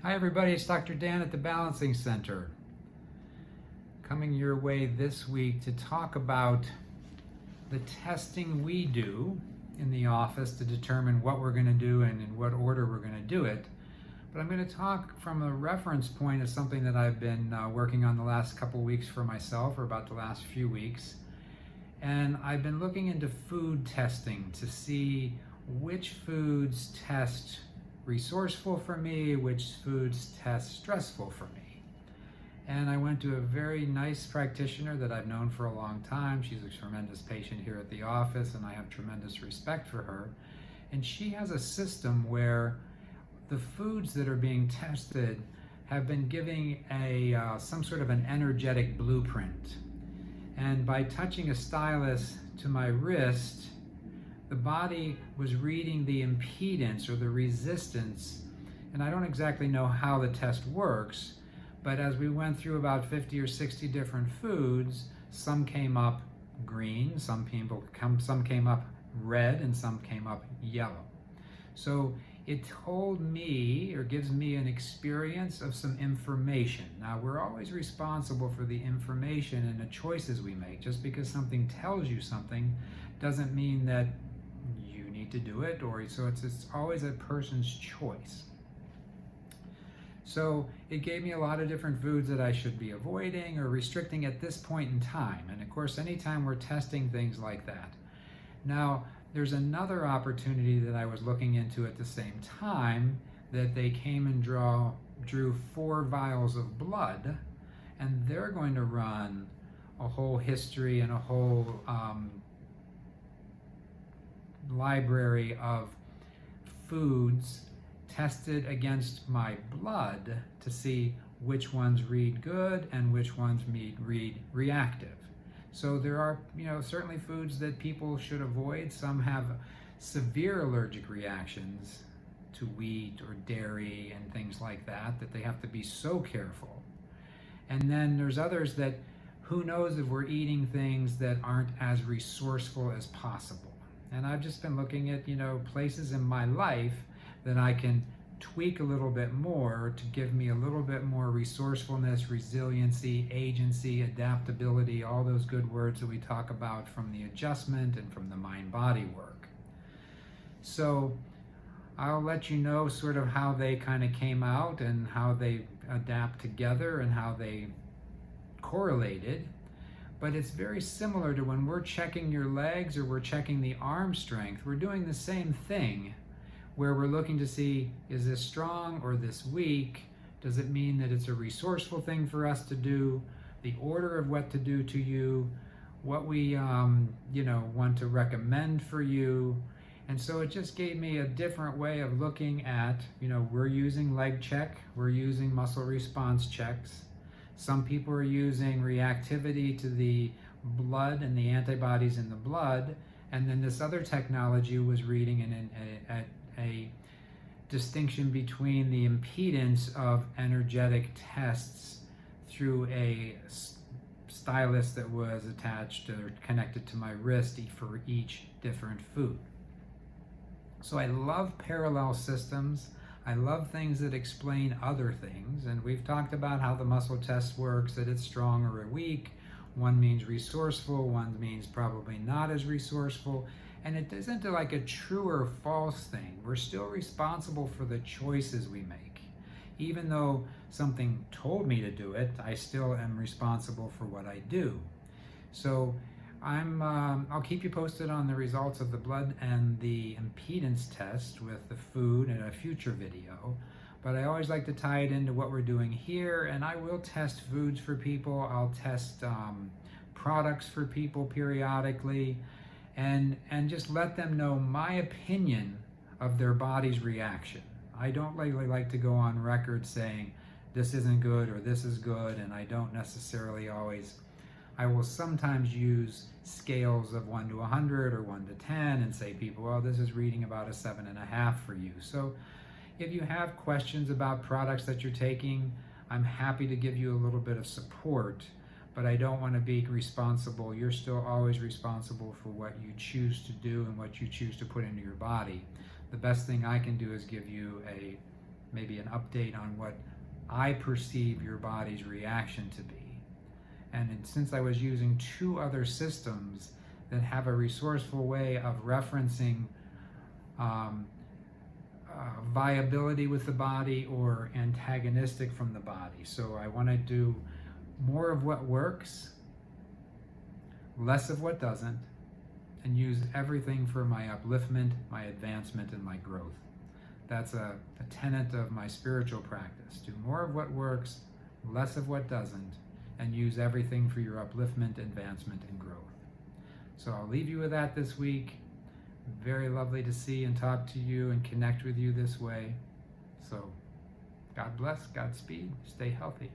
Hi everybody, it's Dr. Dan at the Balancing Center. Coming your way this week to talk about the testing we do in the office to determine what we're going to do and in what order we're going to do it. But I'm going to talk from a reference point of something that I've been working on the last couple weeks for myself, or about the last few weeks. And I've been looking into food testing to see which foods test resourceful for me, which foods test stressful for me. And I went to a very nice practitioner that I've known for a long time. She's a tremendous patient here at the office, and I have tremendous respect for her. And she has a system where the foods that are being tested have been giving some sort of an energetic blueprint. And by touching a stylus to my wrist, the body was reading the impedance or the resistance, and I don't exactly know how the test works, but as we went through about 50 or 60 different foods, some came up green, some came up red, and some came up yellow. So it told me, or gives me, an experience of some information. Now, we're always responsible for the information and the choices we make. Just because something tells you something doesn't mean that you need to do it, so it's always a person's choice. So it gave me a lot of different foods that I should be avoiding or restricting at this point in time. And of course, anytime we're testing things like that. Now, there's another opportunity that I was looking into at the same time, that they came and drew 4 vials of blood, and they're going to run a whole history and a whole library of foods tested against my blood to see which ones read good and which ones read reactive. So there are, certainly foods that people should avoid. Some have severe allergic reactions to wheat or dairy and things like that they have to be so careful. And then there's others that, who knows if we're eating things that aren't as resourceful as possible. And I've just been looking at, places in my life that I can tweak a little bit more to give me a little bit more resourcefulness, resiliency, agency, adaptability, all those good words that we talk about from the adjustment and from the mind-body work. So I'll let you know sort of how they kind of came out and how they adapt together and how they correlated. But it's very similar to when we're checking your legs or we're checking the arm strength. We're doing the same thing, where we're looking to see, is this strong or this weak? Does it mean that it's a resourceful thing for us to do? The order of what to do to you, what we want to recommend for you. And so it just gave me a different way of looking at, we're using leg check, we're using muscle response checks. Some people are using reactivity to the blood and the antibodies in the blood. And then this other technology was reading a distinction between the impedance of energetic tests through a stylus that was attached or connected to my wrist for each different food. So I love parallel systems. I love things that explain other things, and we've talked about how the muscle test works, that it's strong or weak. One means resourceful, one means probably not as resourceful, and it isn't like a true or false thing. We're still responsible for the choices we make. Even though something told me to do it, I still am responsible for what I do. So I'll keep you posted on the results of the blood and the impedance test with the food in a future video. But I always like to tie it into what we're doing here, and I will test foods for people. I'll test products for people periodically, and just let them know my opinion of their body's reaction. I don't really like to go on record saying this isn't good or this is good, and I don't necessarily always. I will sometimes use scales of 1 to 100 or 1 to 10 and say people, well, this is reading about a 7.5 for you. So if you have questions about products that you're taking, I'm happy to give you a little bit of support, but I don't want to be responsible. You're still always responsible for what you choose to do and what you choose to put into your body. The best thing I can do is give you a maybe an update on what I perceive your body's reaction to be. And since I was using 2 other systems that have a resourceful way of referencing viability with the body or antagonistic from the body. So I want to do more of what works, less of what doesn't, and use everything for my upliftment, my advancement, and my growth. That's a tenet of my spiritual practice. Do more of what works, less of what doesn't, and use everything for your upliftment, advancement, and growth. So I'll leave you with that this week. Very lovely to see and talk to you and connect with you this way. So God bless, Godspeed, stay healthy.